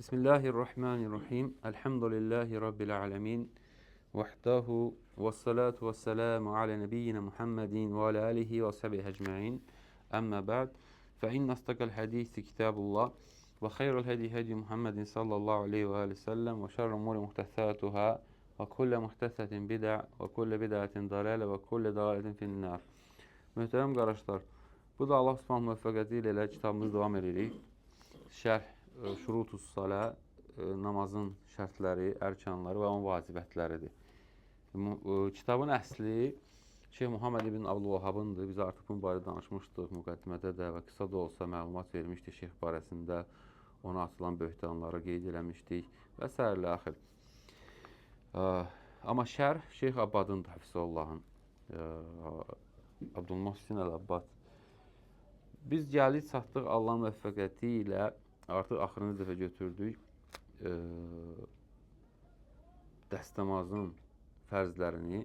Bismillahirrahmanirrahim. Elhamdülillahi Rabbil alemin. Vahdahu ve salatu ve selamu ala nebiyyina Muhammedin ve ala alihi ve sahbihi ecma'in. Amma ba'd. Fe inne astakal hadisi kitabullah ve hayrul hedi Muhammedin sallallahu aleyhi ve aleyhi sellem ve şerrul umuri muhtesatuhâ ve kulle muhtesetin bid'a ve kulle bid'atin dalale ve kulle dalaletin finnâr. Möhtərəm qardaşlar, bu da Allah Subhanahu müvəffəqiyyəti ilə kitabımız devam edirik. Şərh Şurutus Salə, namazın şərtləri, ərkanları və onun vacibətləridir. Kitabın əsli Şeyh Muhammed ibn Abdülvahabındır. Biz artıq bunun barədə danışmışdıq müqəddimədə də və qısa da olsa məlumat vermişdik Şeyh barəsində. Ona atılan böhtanları qeyd eləmişdik və s. axır. Amma şərh Şeyh Abbadındır, Həfizəllahın. Abdülmuhsin Əl-Abbad. Biz gəldik, çatdıq Allahın müvəffəqiyyəti ilə artıq axırıncı dəfə götürdük dəstəmazın fərzlərini.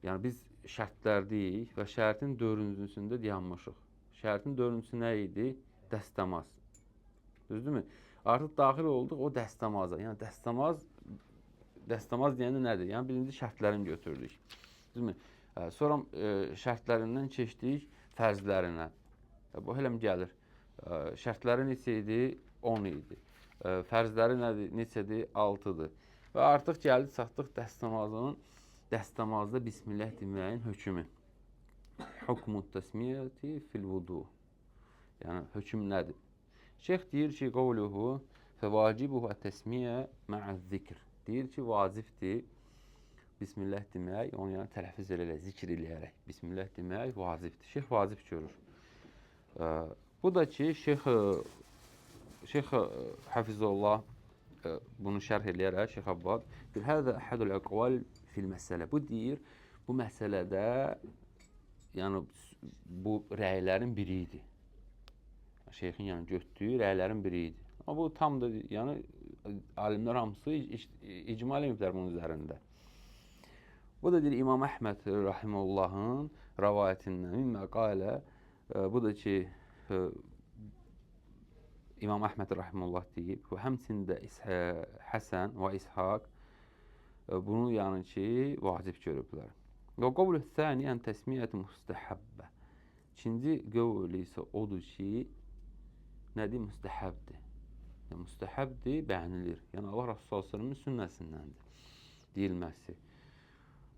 Yəni biz şərtlərdəyik və şərtin dördüncüsündə dayanmışıq. Şərtin dördüncüsü nə idi? Dəstəmaz. Düzdürmü? Artıq daxil olduq o dəstəmaza. Yəni dəstəmaz deyəndə nədir? Yəni birinci şərtlərini götürdük. Düzdürmü? Sonra şərtlərindən keçdik fərzlərinə. Bu hələm gəlir. Şərtləri neçə idi? 10 idi. Fərzləri neçədir? 6-dır. Və artıq gəldik, çatdıq dəstəmazda Bismillah deməyin hökmü. Hukmut təsmiyyəti fil vudu. Yəni, hökm nədir? Şeyx deyir ki, qavluhu fəvacibuhu təsmiyyə mə'əz-zikr. Deyir ki, vacibdir Bismillah demək, onu yəni tələffüz eləyə, zikr eləyərək. Bismillah demək vacibdir. Şeyx vacib görür. Bu da ki, Şeyx Hafizullah bunu şərh eləyərək, Şeyx Abbad deyir, hədə əhədül əqval fil məsələ. Bu deyir, bu məsələdə yəni bu rəylərin biri idi. Şeyxin yəni götürdüyü rəylərin biri idi. Amma bu tam da yəni alimlər hamısı icma eləməyiblər bunun üzərində. Bu da deyir İmam Əhməd rahimehullahın rəvayətindən mimmə qalə. Bu da ki İmam Əhməd rahimehullah deyib və həmçində Həsən və İshaq bunu yəni ki vacib görüblər. Və qavlu thani ən təsmiyyəti müstəhəbbə. İkinci qavlu isə odur ki nədir? Müstəhəbdir. Yəni müstəhəbdir, bəyənilir. Yəni Allah Rəsulü sallallahu sünnəsindəndir deyilməsi.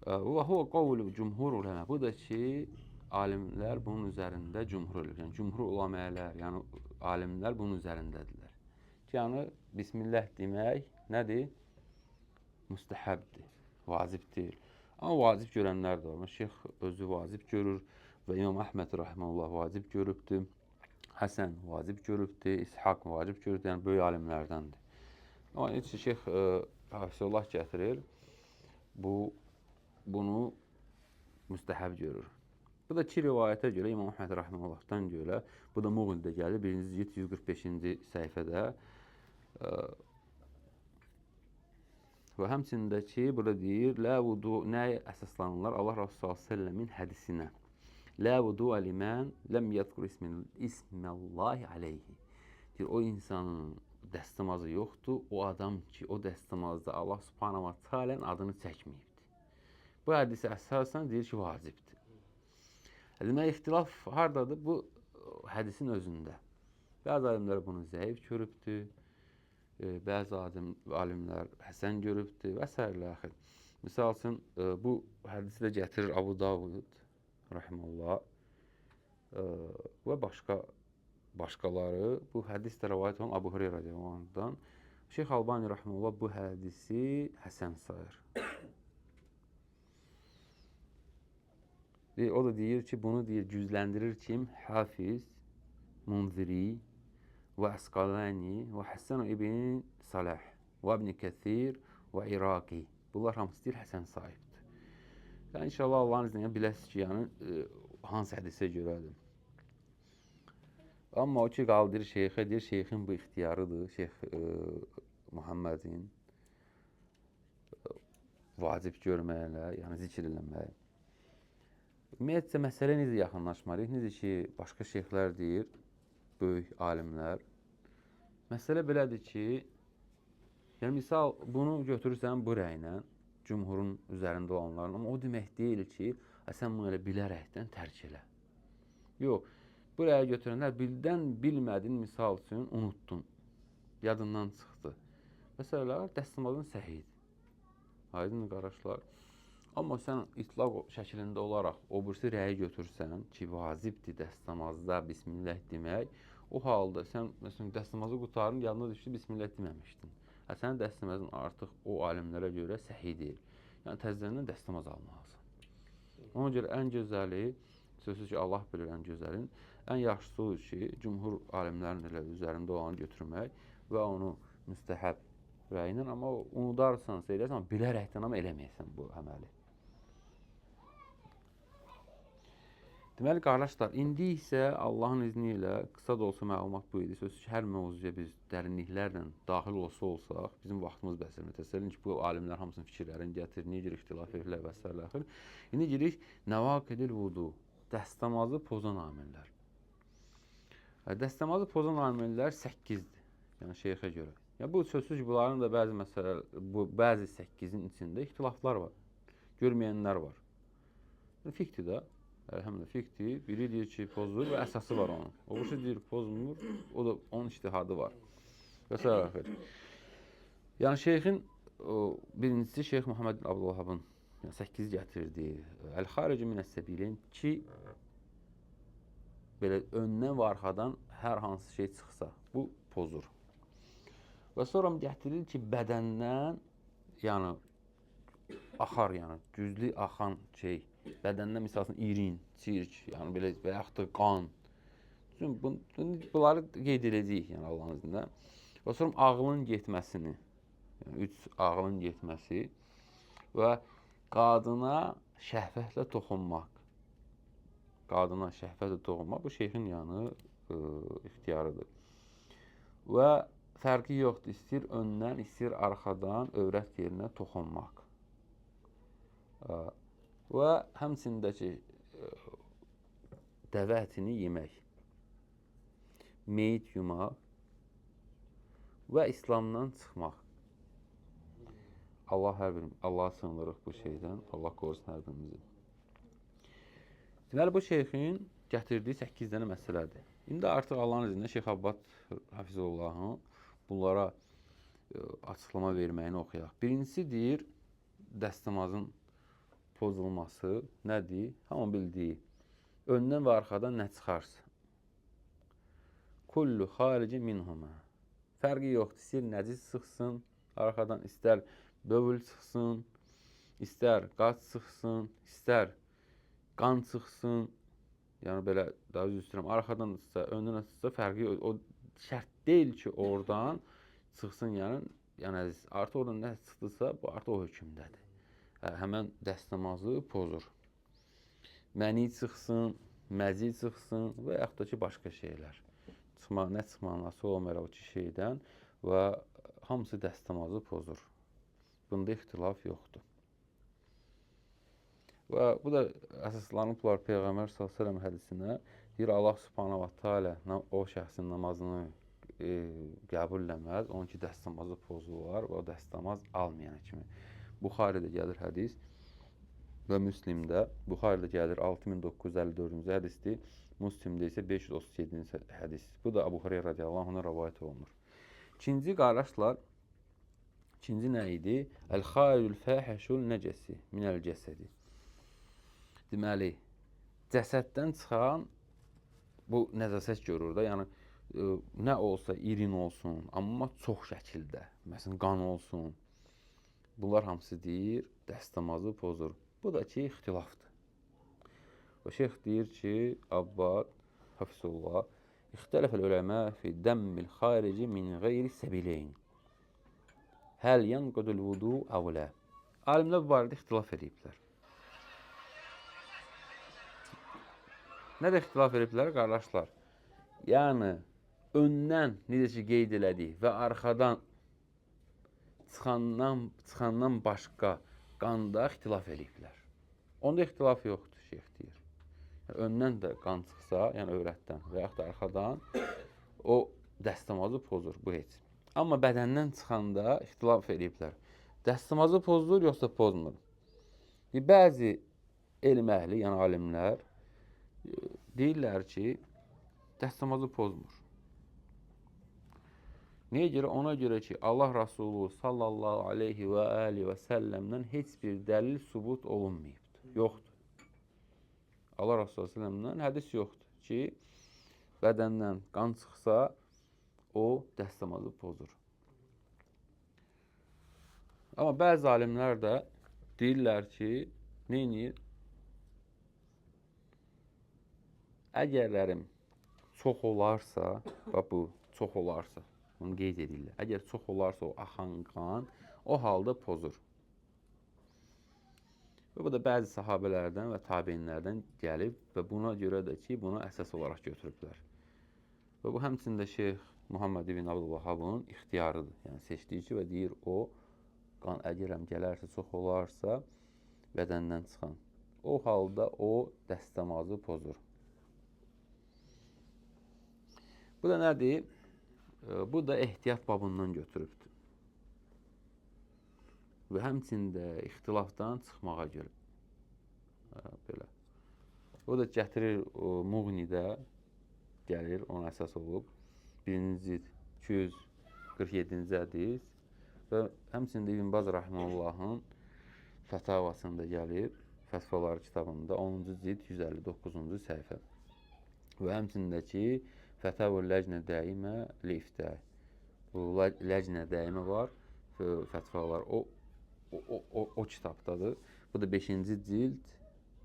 Və huvə qavlu cumhur uləmə. Bu da ki alimlər bunun üzərində cumhur olur. Yəni cumhur uləmələr, yəni alimlər bunun üzərindədirlər. Yəni Bismillah demək nədir? Müstəhəbdir, vacib deyil. Amma vacib görənlər də var. Şeyx özü vacib görür və İmam Əhməd rahimehullah vacib görübdür. Həsən vacib görübdür, İshaq vacib görübdür. Yəni böyük alimlərdəndir. Amma heç Şeyx Hafizullah gətirir. Bunu müstəhəb görür. Bu da iki rivayətə görə, İmam Əhməd rahimehullahdan görə, bu da Muğnidə gəlir, 145-ci səhifədə. Və həmçində ki, burada deyir, lə vudu, nəyə əsaslanırlar? Allah Rasulü s.ə.v-in hədisinə. Lə vudu əlimən ləm yədkur isməllahi aleyhi. Deyir, o insanın dəstəmazı yoxdur, o adam ki, o dəstəmazda Allah subhanahu wa ta'ala'nın adını çəkməyibdir. Bu hədisi əsasən deyir ki, vacibdir. Demək, ixtilaf haradadır? Bu hədisin özündə. Bəzi alimlər bunu zəif görübdür, bəzi alimlər həsən görübdür və s. Misal üçün, bu hədisi də gətirir Abu Davud rahimehullah və başqaları. Bu hədis də rəvayət olan Abu Hüreyrə radiyallahu. Şeyx Albani rahimehullah bu hədisi həsən sayır. O da deyir ki, bunu deyir, cüzləndirir kim? Hafiz, Munziri və Əsqalani və Həsən ibn Salah və İbn Kəthir və İraqi. Bunlar hamısı deyir, Həsən sahibdir. Yəni, inşallah Allah'ın izniyle biləsiz ki, yəni, hansı hədisə görədir. Amma o ki, qaldır şeyxə, deyir, şeyxin bu ixtiyarıdır, Şeyx Muhammedin vacib görməklə, yəni zikr eləmək. Ümumiyyətcə, məsələ necə yaxınlaşmalıyıq? Necə ki, başqa şeyxlər deyir, böyük alimlər, Məsələ belədir ki, yəni misal bunu götürürsən bu rəylə, cümhurun üzərində olanların, amma o demək deyil ki, sən bunu elə bilərəkdən tərk elə. Yox, bu rəyə götürənlər bildən bilmədin, misal üçün unuttun, yadından çıxdı. Məsələlər dəstəmazın səhidir. Aydın qardaşlar. Amma sən itlaq şəklində olaraq o birisi rəyi götürsən ki, vacibdir dəstəmazda bismillah demək, o halda sən məsələn dəstəmazı qutarın yadına düşdü, bismillah deməmişdin. Sənin dəstəmazın artıq o alimlərə görə səhi deyil. Yəni təzədən dəstəmaz almalısan. Ona görə ən gözəli, sözsüz ki, Allah bilir ən gözəlin, ən yaxşısı odur ki, cümhur alimlərin elə üzərində olanı götürmək və onu müstəhəb rəyinə, amma unudarsansa eləsən, bilərəkdən amma eləməyəsən bu əməli. Deməli, qardaşlar, indi isə Allahın izni ilə qısa da olsa məlumat bu idi. Sözsüz ki, hər mövzuya biz dərinliklərlə daxil olsaq, bizim vaxtımız bəsdir. Təsəvvür ki, bu alimlər hamısının fikirlərini gətirir, necə ixtilaf edirlər və s. İndi girik, nəvaqidil vudu, dəstəmazı pozan amillər. Dəstəmazı pozan amillər 8-dir, yəni şeyxə görə. Yəni, bu sözsüz ki, bunların da bəzi 8-in içində ixtilaflar var, görməyənlər var. Fiqdir də. Həm də fiqdir, biri deyir ki, pozulur və əsası var onun. O birisi deyir, pozulmur, o da onun ictihadı var. Və s. Yəni, şeyxin birincisi Şeyx Muhammed Abdülvahabın 8 gətirdiyi Əl-Xarici minəs-səbileyn ki, belə öndən və arxadan hər hansı şey çıxsa, bu pozur. Və sonra gətirir ki, bədəndən, yəni, axar, yəni, güclü axan şey, bədəndə misalsın irin, çirk, yəni belə və yaxud da qan. Bunları qeyd edəcəyik, yəni Allahın iznilə. Və sonra ağlın getməsini, yəni 3 ağlın getməsi və qadına şəhvətlə toxunmaq. Qadına şəhvətlə toxunmaq bu şeyxin yəni ixtiyarıdır. Və fərqi yoxdur, istəyir öndən, istəyir arxadan övrət yerinə toxunmaq. Və həmçindəki dəvə ətini yemək, meyit yumaq və İslamdan çıxmaq. Allah'a sığınırıq bu şeydən, Allah qorusun hər birimizi. Deməli, bu şeyxin gətirdiyi 8 dənə məsələdir. İndi artıq Allahın iznilə Şeyx Abbad Hafizullahın bunlara açıqlama verməyini oxuyaq. Birincisi deyir, dəstəmazın pozulması nədir? Hamı bildiyi, öndən və arxadan nə çıxarsa. Kullu xarici minhuma. Fərqi yoxdur, istər nəcis çıxsın, arxadan istər bövül çıxsın, istər qaç çıxsın, istər qan çıxsın, yəni belə, daha üzr istəyirəm, arxadan çıxsa, öndən çıxsa, fərqi yoxdur. O şərt deyil ki, oradan çıxsın, yəni artıq oradan nə çıxdısa, bu artıq o hökmdədir. Həmən dəstəmazı pozur. Məni çıxsın, məzi çıxsın və yaxud da ki, başqa şeylər. Nə çıxmaq nasıl olmayaraq o ki şeydən və hamısı dəstəmazı pozur. Bunda ixtilaf yoxdur. Və bu da əsaslanıblar Peyğəmbər s.ə.v hədisinə. Deyir, Allah subhanahu wa ta'ala o şəxsin namazını qəbul eləməz, onun ki dəstəmazı pozular və o dəstəmaz almayana kimi. Buxaridə gəlir hədis və Müslimdə. Buxaridə gəlir 6954-cü hədisdir. Müslimdə isə 537-ci hədis. Bu da Əbu Hüreyrə radiyallahu anhdan rəvayət olunur. İkinci qardaşlar, ikinci nə idi? Əl-xaricul fəhişul nəcəsi minəl cəsədi. Deməli, cəsəddən çıxan bu nəcəsət görür da, yəni nə olsa irin olsun, amma çox şəkildə, məsələn qan olsun. Bunlar hamısı deyir, dəstəmazı pozur. Bu da ki, ixtilafdır. Və şeyx deyir ki, Abbad, Hafizullah, İxtələfəl öləmə fi dəmmil xarici min qeyri səbileyn. Həl yanqudul vudu əvlə. Alimlər bu barədə ixtilaf ediblər. Nə də ixtilaf ediblər, qardaşlar? Yəni, öndən, necə ki, qeyd elədik və arxadan çıxandan başqa qanda ixtilaf ediblər. Onda ixtilaf yoxdur, şeyx deyir. Öndən də qan çıxsa, yəni övrətdən və yaxud da arxadan, o dəstəmazı pozur bu heç. Amma bədəndən çıxanda ixtilaf ediblər. Dəstəmazı pozur yoxsa pozmur? Bəzi elm əhli, yəni alimlər deyirlər ki, dəstəmazı pozmur. Niyə görə? Ona görə ki, Allah Rasulü sallallahu aleyhi və alihi və səlləmdən heç bir dəlil sübut olunmayıbdır. Yoxdur. Allah Rasulü səlləmdən hədis yoxdur ki, bədəndən qan çıxsa, o dəstəmazı pozur. Amma bəzi alimlər də deyirlər ki, neyinir? Əgərlərim çox olarsa, bu çox olarsa, bunu qeyd edirlər. Əgər çox olarsa o axan qan, o halda pozur. Və bu da bəzi sahabələrdən və tabeinlərdən gəlib və buna görə də ki, buna əsas olaraq götürüblər. Və bu həmçində Şeyx Muhammed ibn Abdülvahabın ixtiyarıdır. Yəni seçdiyi ki, və deyir o, qan əgərəm gələrsə, çox olarsa, bədəndən çıxan. O halda o dəstəmazı pozur. Bu da nədir? Bu da ehtiyat babından götürübdür. Və həmçində ixtilafdan çıxmağa görə. Belə. O da gətirir Muğnidə, gəlir, ona əsas olub. 1-ci 247-ci hədis və həmçində İbn Baz Rahiməllahın fətavasında gəlir, Fətvalar kitabında 10-cu cild 159-cu səhifə. Və həmçində ki, Fətavul Ləcnə Dəimə Liftə. Bu Ləcnə Dəimə var, fətvalar o kitabdadır. Bu da 5-ci cild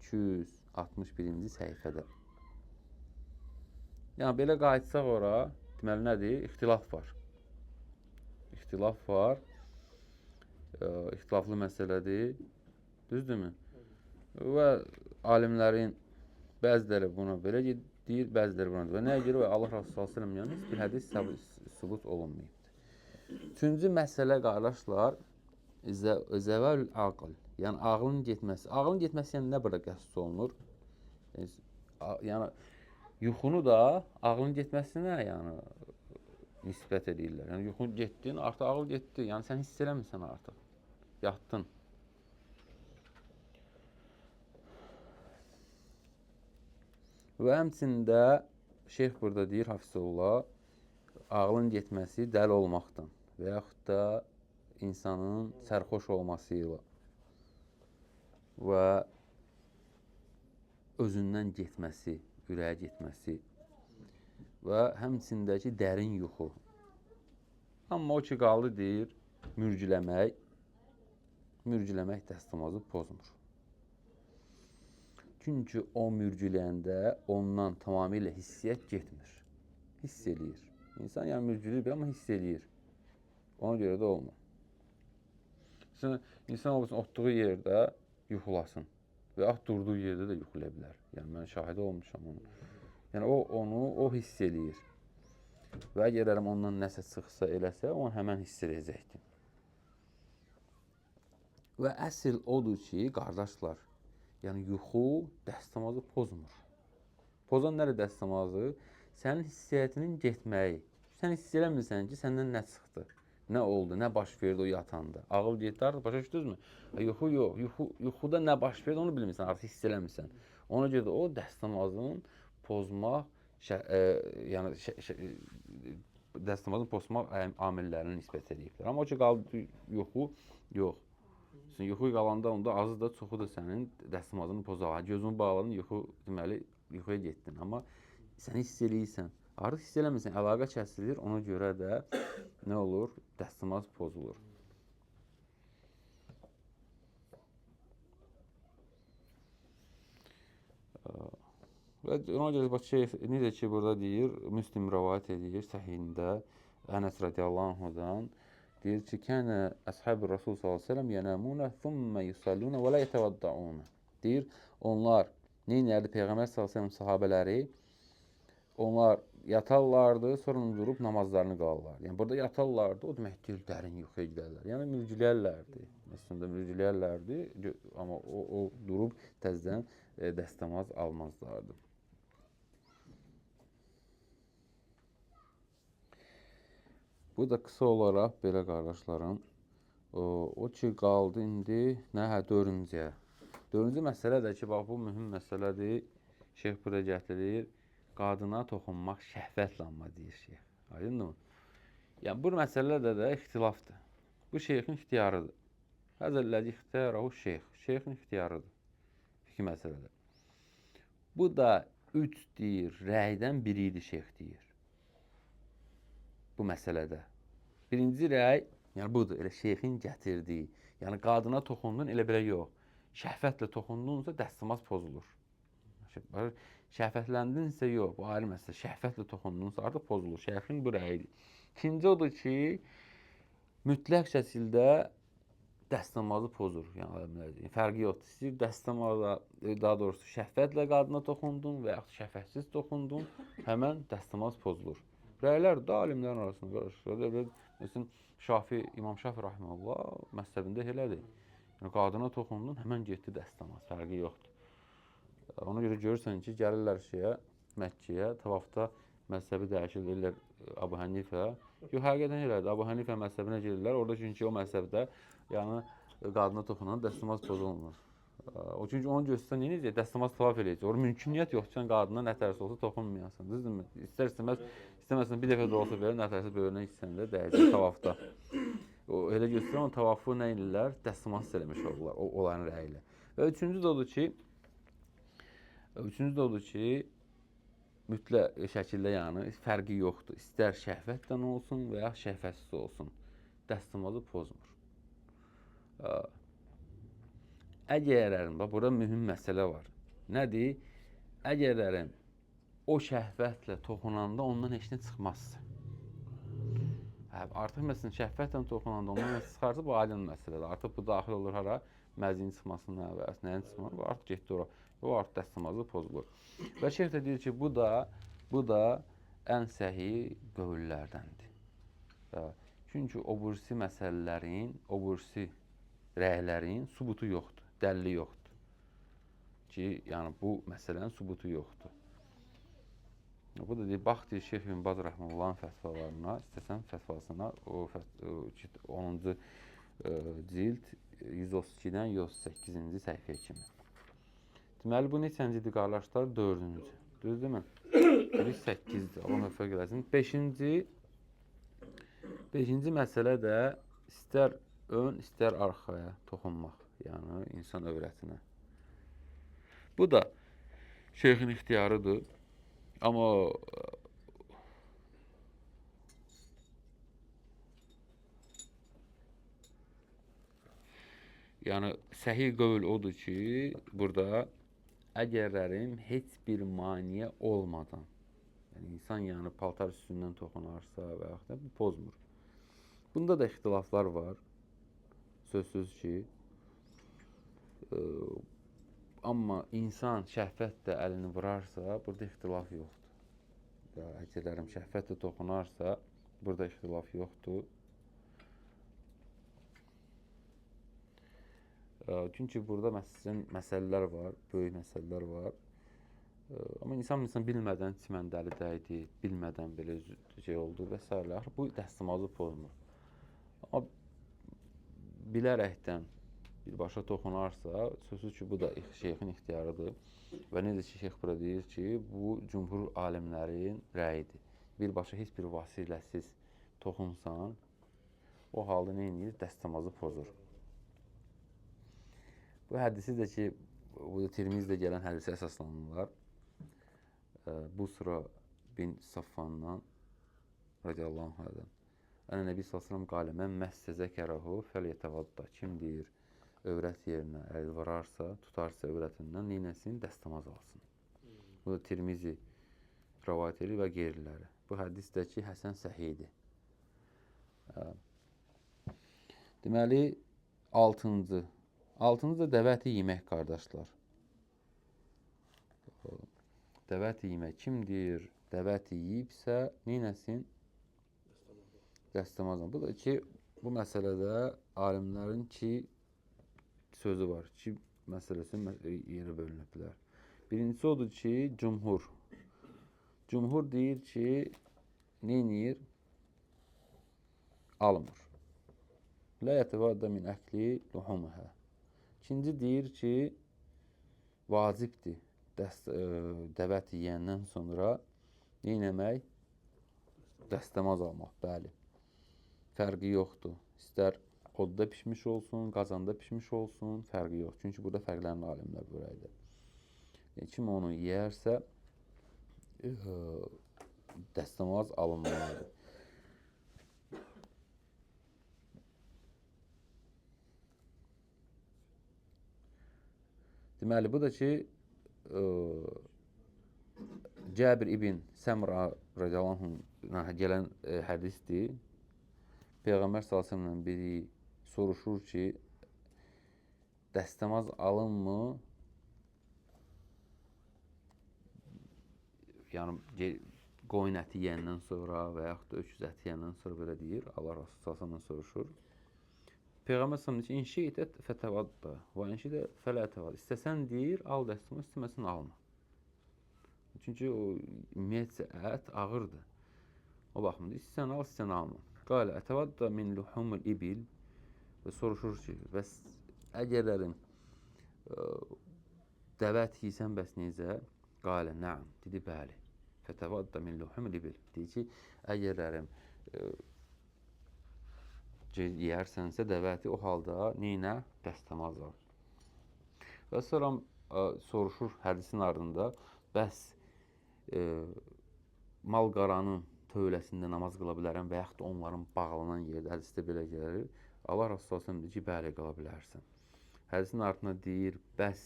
261-ci səhifədə. Yəni belə qayıtsaq ora, deməli nədir? İxtilaf var. İxtilaf var. İxtilaflı məsələdir. Düzdürmü? Və alimlərin bəziləri buna belə deyir, bəziləri buna deyir. Və nəyə görə? Allah Rasulü s.ə.v yəni heç bir hədis sübut olunmayıbdır. Üçüncü məsələ, qardaşlar, zəvəlül aql, yəni ağlın getməsi. Ağlın getməsi yəni nə burada qəsd olunur? Yəni yuxunu da ağlın getməsinə yəni nisbət edirlər. Yəni yuxun getdin, artıq ağıl getdi. Yəni sən hiss eləmirsən artıq. Yatdın. Və həmçində şeyx burada deyir, Hafizullah, ağlın getməsi dəli olmaqdan və yaxud da insanın sərxoş olması ilə və özündən getməsi, ürəyə getməsi və həmçindəki dərin yuxu. Amma o ki, qaldı deyir, mürcüləmək dəstəmazı pozmur. Çünki o mürcüləyəndə ondan tamamilə hissiyyət getmir. Hiss eləyir. İnsan yəni mürcüləyir, amma hiss eləyir. Ona görə də olmur. İnsan olsun, otduğu yerdə yuxulasın və yaxud durduğu yerdə də yuxulaya bilər. Yəni mən şahidi olmuşam onu. Yəni o hiss eləyir. Və əgər ondan nəsə çıxsa, eləsə, onu həmən hiss eləyəcəkdir. Və əsl odur ki, qardaşlar, yəni yuxu dəstəmazı pozmur. Pozan nədir dəstəmazı? Sənin hissiyyətinin getməyi. Sən hiss eləmirsən ki, səndən nə çıxdı, nə oldu, nə baş verdi o yatanda. Ağıl getdi, artıq başa düşdünüzmü? Yuxu yox. Yuxuda nə baş verdi, onu bilmirsən, artıq hiss eləmirsən. Ona görə də o dəstəmazın pozmaq, yəni dəstəmazın pozmaq amillərini nisbət ediblər. Amma o ki, qaldı yuxu, yox. Yuxu qalanda onda azı da, çoxu da sənin dəstəmazını pozar. Gözünü bağladın, deməli, yuxuya getdin. Amma sən hiss eləyirsən. Artıq hiss eləmirsən, əlaqə kəsilir. Ona görə də nə olur? Dəstəmaz pozulur. Və ona görə bax, necə ki, burada deyir, Müslim rəvayət edir səhihində, Ənəs radiyallahu anhudan, deyir ki, kənə əshab-ı Rasul s.ə.v yənəmunə thumma yusallunə və lə yətəvəddəunə. Deyir, onlar neynərdi Peyğəmbər s.ə.v sahabələri? Onlar yatarlardı, sonra durub namazlarını qalırlar. Yəni, burada yatarlardı, o demək deyil, dərin yuxuya gedərlər. Yəni, mürcüləyərlərdi. Əslində, mürcüləyərlərdi, amma o durub təzdən dəstəmaz almazlardı. Bu da qısa olaraq belə qardaşlarım. O ki qaldı indi nə hə dördüncüyə. Dördüncü məsələ də ki, bax bu mühüm məsələdir. Şeyx burada gətirir. Qadına toxunmaq şəhvətlə amma deyir şeyx. Aydındır mı? Yəni bu məsələdə də ixtilafdır. Bu şeyxin ixtiyarıdır. Həzəlləzi ixtiyarahu şeyx. Şeyxin ixtiyarıdır. İki məsələdə. Bu da üç deyir, rəydən biri idi şeyx deyir. Bu məsələdə. Birinci rəy, yəni budur, elə şeyxin gətirdiyi. Yəni qadına toxundun, elə belə yox. Şəhvətlə toxundunsa dəstəmaz pozulur. Şəhvətləndinsə yox, bu ayrı məsələ. Şəhvətlə toxundunsa artıq pozulur. Şeyxin bu rəyidir. İkinci odur ki, mütləq şəkildə dəstəmazı pozur. Yəni fərqi yoxdur. İstəyir dəstəmazla, daha doğrusu şəhvətlə qadına toxundun və yaxud şəhvətsiz toxundun, həmən dəstəmaz pozulur. Rəylər də alimlərin arasında qarışır. Məsələn, İmam Şafi rahimehullah məzhəbində elədir. Yəni qadına toxundun, həmən getdi dəstəmaz. Fərqi yoxdur. Ona görə görürsən ki, gəlirlər Məkkəyə, tavafda məzhəbi dəyişir, deyirlər Abu Hənifə. Yox, həqiqətən elədir. Abu Hənifə məzhəbinə gelirlər. Orada çünki o məzhəbdə yəni qadına toxunan dəstəmaz pozulmur. O çünki onu göstərsə nə edəcək? Dəstəmaz tavaf eləyəcək. Orada mümküniyyət yoxdur ki, qadına nə tərsi olsa toxunmayasan. Düzdürmü? İstəməsən bir dəfə də olsa belə nə tərsi böyrünə içsəndə dəyəcək tavafda. O elə göstərir, amma tavafı nə edirlər? Dəstəmaz eləmiş olurlar onların rəyi ilə. Və üçüncü də odur ki, mütləq şəkildə yəni fərqi yoxdur. İstər şəhvətdən olsun və ya şəhvətsiz olsun. Dəstəmazı pozmur. Əgərlərin, bax burada mühüm məsələ var. Nədir? Əgərlərin o şəhvətlə toxunanda ondan heç nə çıxmazsa. Artıq məsələn şəhvətlə toxunanda ondan nə çıxarsa bu aydın məsələdir. Artıq bu daxil olur hara? Məziyin çıxmasına və ya nəyin çıxmasına. Bu artıq getdi ora. Bu artıq dəstəmazı pozulur. Və şeyx də deyir ki, bu da ən səhi qövüllərdəndir. Çünki obursi məsələlərin, obursi rəylərin sübutu yoxdur, dəlili yoxdur. Ki, yəni bu məsələnin sübutu yoxdur. Bu da deyir, bax deyir Şeyx İbn Baz rəhməhullahın fətvalarına, istəsən fətvasına, o 10-cu cild 132-dən 138-ci səhifəyə kimi. Deməli, bu neçəncidir qardaşlar? 4-cü. Düzdürmü? Biri 8-dir. Allah müvəffəq eləsin. 5-ci məsələ də istər ön, istər arxaya toxunmaq. Yəni, insan övrətinə. Bu da şeyxin ixtiyarıdır. Amma yəni, səhih qövl odur ki, burada əgərlərin heç bir maniyə olmadan, yəni insan yəni paltar üstündən toxunarsa və yaxud da bu pozmur. Bunda da ixtilaflar var, sözsüz ki. Amma insan şəhvətlə əlini vurarsa, burada ixtilaf yoxdur. Əgərlərim şəhvətlə toxunarsa, burada ixtilaf yoxdur. Çünki burada məsələlər var, böyük məsələlər var. Amma insan bilmədən çiməndəli dəydi, bilmədən belə şey oldu və s. Bu dəstəmazı pozmur. Amma bilərəkdən birbaşa toxunarsa, sözsüz ki, bu da şeyxin ixtiyarıdır. Və necə ki, şeyx burada deyir ki, bu cümhur alimlərin rəyidir. Birbaşa heç bir vasiləsiz toxunsan, o halda nə edir? Dəstəmazı pozur. Bu hədisi də ki, bu Tirmizdə gələn hədisə əsaslanırlar. Busra bin Saffandan radiyallahu anhədən. Ənə Nəbi sallallahu qalə mən məssə zəkərəhu fəlyətəvadda. Kim deyir, övrət yerinə əl vararsa, tutarsa övrətindən neynəsin? Dəstəmaz alsın. Bu da Tirmizi rəvayət edir və qeyriləri. Bu hədis də ki, həsən səhiyyidir. Deməli, 6-cı. 6-cı da dəvət yemək, qardaşlar. Dəvət yemək. Kim deyir, dəvət yeyibsə, neynəsin? Dəstəmazla. Bu da ki, bu məsələdə alimlərin ki, sözü var. Ki, məsələsi yerə bölünə bilər. Birincisi odur ki, cümhur deyir ki, neynir? almır. Lə yətəvədə min əkli luhuməhə. İkinci deyir ki, vacibdir dəvə əti yeyəndən sonra neynəmək? Dəstəmaz almaq, bəli. Fərqi yoxdur. İstər odda pişmiş olsun, qazanda pişmiş olsun, fərqi yox. Çünki burada fərqlənir alimlər börəkdə. Kim onu yeyərsə, dəstəmaz alınmalıdır. Deməli, bu da ki, Cəbir ibn Səmra radiyallahu anh gələn hədisdir. Peyğəmbər s.ə.v-dən biri soruşur ki, dəstəmaz alınmı? Yəni, qoyun əti yeyəndən sonra və yaxud da öküz əti yeyəndən sonra belə deyir. Allah Rasulü s.ə.v soruşur. Peyğəmbər s.ə.v deyir ki, İnşi'tət fətəvadda və inşi'tə fələtəvad. İstəsən deyir, al dəstəmaz, istəməsən alma. Çünki o ümumiyyətcə ət ağırdır. O baxımda istəsən al, istəsən alma. Qalə ətəvadda min luhumul ibil və soruşur ki, bəs əgərlərim dəvə əti yeysən bəs necə? Qalə nəam, dedi bəli. Fətəvadda min luhumul ibil. Deyir ki, əgərlərim yeyərsənsə dəvə əti, o halda neynə? Dəstəmaz al. Və sonra soruşur hədisin ardında, bəs mal-qaranın tövləsində namaz qıla bilərəm və yaxud da onların bağlanan yerdə, hədisdə belə gəlir. Allah Rasulü s.ə.v deyir ki, bəli, qıla bilərsən. Hədisin ardında deyir, bəs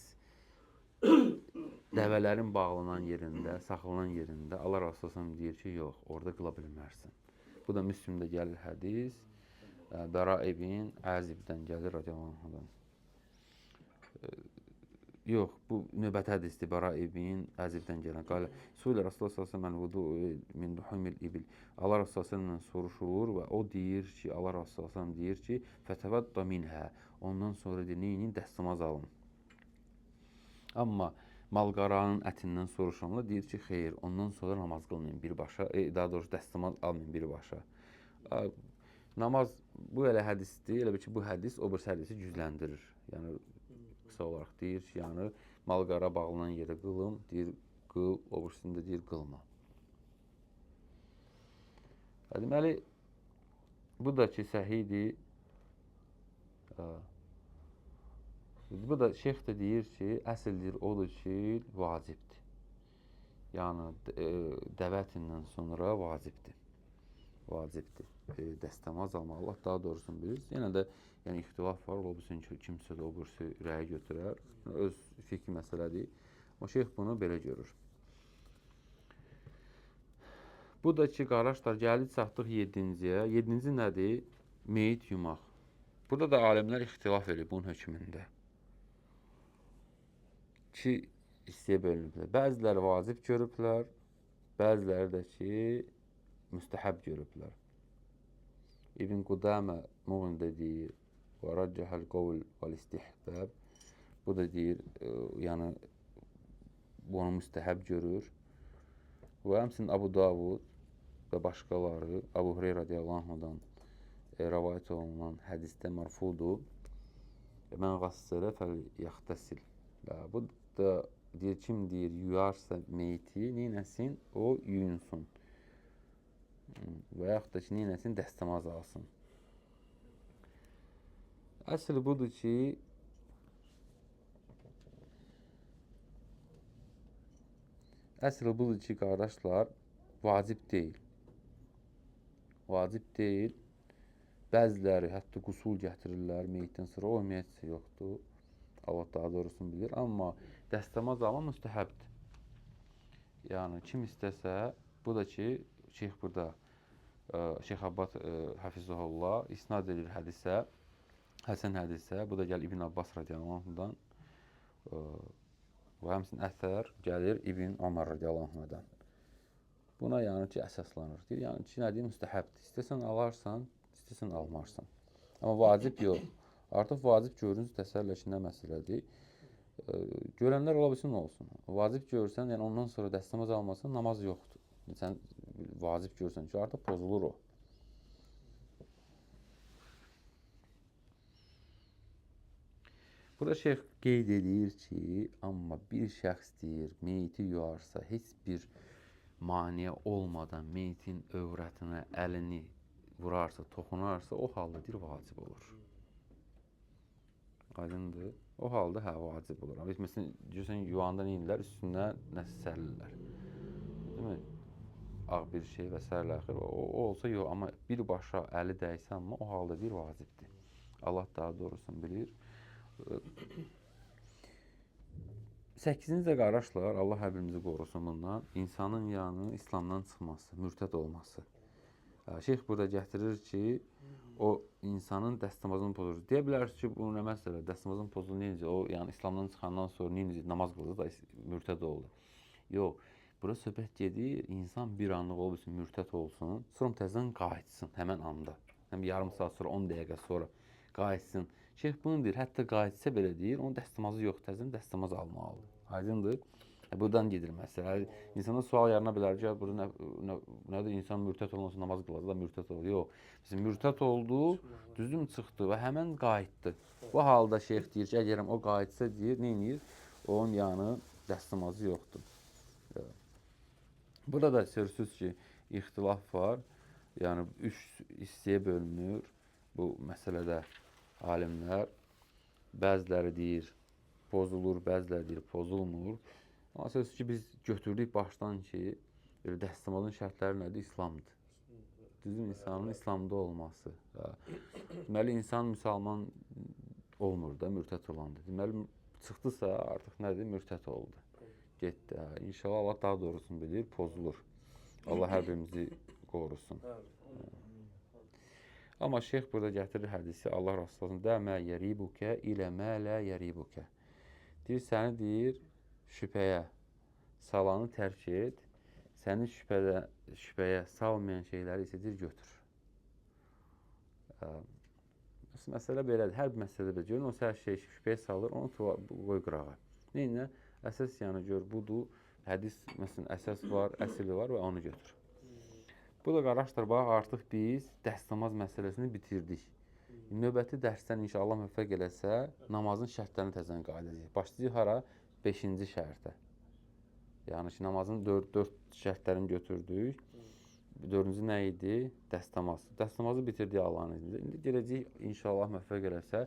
dəvələrin bağlanan yerində, saxlanan yerində Allah Rasulü s.ə.v deyir ki, yox, orada qıla bilmərsən. Bu da Müslimdə gəlir hədis. Bəra ibn Əzibdən gəlir radiyallahu anhdan. Yox, bu növbəti hədisdir. Bəra ibn Əzibdən gələn. Qalə, Suilə Rasulullah s.ə.v vudu min luhumil ibil. Allah Rasulullah s.ə.v soruşulur və o deyir ki, Allah Rasulullah s.ə.v deyir ki, fətəvədda minhə. Ondan sonra deyir, neyin? Dəstəmaz alın. Amma mal-qaranın ətindən soruşanlar deyir ki, xeyr, ondan sonra namaz qılmayın birbaşa. Daha doğrusu dəstəmaz almayın birbaşa. Namaz, bu elə hədisdir, elə bir ki, bu hədis o birisi hədisi gücləndirir. Yəni, qısa olaraq deyir ki, yəni, mal-qara bağlanan yerə qılım, deyir, qıl, o birisində deyir, qılma. Deməli, bu da ki, səhidir. Bu da şeyx də deyir ki, əsl deyir, odur ki, vacibdir. Yəni, dəvə ətindən sonra vacibdir. Vacibdir. Dəstəmaz almaq. Allah daha doğrusunu bilir. Yenə də yəni, ixtilaf var. Ola bilsin ki, kimsə də o birisi rəyə götürər. Öz fikri məsələdir. O şeyx bunu belə görür. Bu da ki, qardaşlar, gəldik çatdıq 7-ciyə. 7-ci nədir? Meyit yumaq. Burada da alimlər ixtilaf edir bunun hökmündə. İki hissəyə bölünüblər. Bəziləri vacib görüblər, bəziləri də ki, müstəhəb görüblər. İbn Qudamə Muğnində deyir, və raccəhəl qovl vəl-istihbəb. Bu da deyir, yəni, bunu müstəhəb görür. Və həmçinin Abu Davud və başqaları, Abu Hureyra radiyallahu anhudan rəvayət olunan hədisdə mərfudur. Mən qassələ fəl-yaxtəsil. Bu da deyir, kim deyir, yuyarsa meyti, neynəsin? O yuyunsun. Və yaxud da ki, neynəsin? Dəstəmaz alsın. Əsl budur ki, qardaşlar, vacib deyil. Vacib deyil. Bəziləri hətta qusul gətirirlər meyitdən sonra, o ümumiyyətcə yoxdur. Allah daha doğrusunu bilir. Amma dəstəmaz alma müstəhəbdir. Yəni, kim istəsə, bu da ki, şeyx burada, Şeyx Abbad Hafizəhullah isnad edir hədisə, Həsən hədisə, bu da gəlir İbn Abbas radiyallahu anhudan və həmçinin əsər gəlir İbn Ömər radiyallahu anhudan. Buna yəni ki, əsaslanır. Deyir, yəni ki, nə deyir, müstəhəbdir. İstəsən alarsan, istəsən almarsan. Amma vacib yox. Artıq vacib görünüz təsəllə ki, nə məsələdir. Görənlər ola bilsin olsun. Vacib görürsən, yəni ondan sonra dəstəmaz almasan, namaz yoxdur. Sən vacib görürsən ki, artıq pozulur o. Burada şeyx qeyd edir ki, amma bir şəxs deyir, meyti yuarsa heç bir maniyə olmadan meytin övrətinə əlini vurarsa, toxunarsa, o halda deyir, vacib olur. Aydındır? O halda hə, vacib olur. Məsələn, görürsən, yuvanda neyirlər? Üstündən nəsə sərirlər. Değil mi? Ağ bir şey və s. O olsa yox, amma birbaşa əli dəysə, amma o halda deyir, vacibdir. Allah daha doğrusunu bilir. 8-ci qardaşlar, Allah hər birimizi qorusun bundan. İnsanın yanı İslamdan çıxması, mürtəd olması. Şeyx burada gətirir ki, o insanın dəstəmazını pozur. Deyə bilərsiniz ki, bu nə məsələ? Dəstəmazın pozulur necə? O, yəni İslamdan çıxandan sonra necə namaz qılır da mürtəd oldu. Yox, burada söhbət gedir, insan bir anlıq olsun, mürtəd olsun, sonra təzədən qayıtsın həmən anda. Həm yarım saat sonra, 10 dəqiqə sonra qayıtsın. Şeyx bunu deyir, hətta qayıtsa belə deyir, onun dəstəmazı yox, təzədən dəstəmaz almalıdır. Aydındır? Buradan gedir məsələ. İnsana sual yarana bilər ki, burada nədir, insan mürtəd olmasın, namaz qılacaq da mürtəd olur. Yox, bizim mürtəd oldu, düzdür çıxdı və həmən qayıtdı. Bu halda şeyx deyir ki, əgər o qayıtsa deyir, neyinir? Onun yanı dəstəmazı yoxdur. Burada da sözsüz ki, ixtilaf var. Yəni, 3 hissəyə bölünür bu məsələdə alimlər. Bəziləri deyir, pozulur, bəziləri deyir, pozulmur. Amma sözsüz ki, biz götürdük başdan ki, dəstəmazın şərtləri nədir? İslamdır. Düzdür, insanın İslamda olması. Deməli, insan müsəlman olmur da, mürtəd olandır. Deməli, çıxdısa artıq nədir? Mürtəd oldu. Getdi. İnşallah Allah daha doğrusunu bilir, pozulur. Allah hər birimizi qorusun. Amma şeyx burada gətirir hədisi, Allah Rasulullah də mə yəribukə ilə mə lə yəribukə. Deyir, səni deyir, şübhəyə salanı tərk et, səni şübhəyə salmayan şeyləri isə deyir, götür. Məsələ belədir, hər bir məsələ belə görün, o hər şey şübhəyə salır, onu qoy qırağa. Neyinə? Əsas yəni gör, budur, hədis, məsələn, əsas var, əsli var və onu götür. Bu da qardaşlar, bax, artıq biz dəstəmaz məsələsini bitirdik. Növbəti dərsdən inşallah müvəffəq eləsə, namazın şərtlərini təzən qayıdacaq. Başlayacaq hara? 5-ci şərtə. Yəni ki, namazın 4 şərtlərini götürdük. 4-cü nə idi? Dəstəmaz. Dəstəmazı bitirdik Allah'ın izniyle. İndi gələcək inşallah müvəffəq eləsə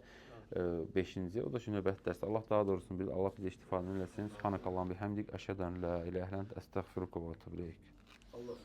5-ci, o da ki, növbəti dərsdə. Allah daha doğrusunu bilir, Allah bizi istifadə eləsin. Subhanakallahumma bihamdik, əşhədu an la ilahe illə ente, əstəğfiruka və etûbü ileyk.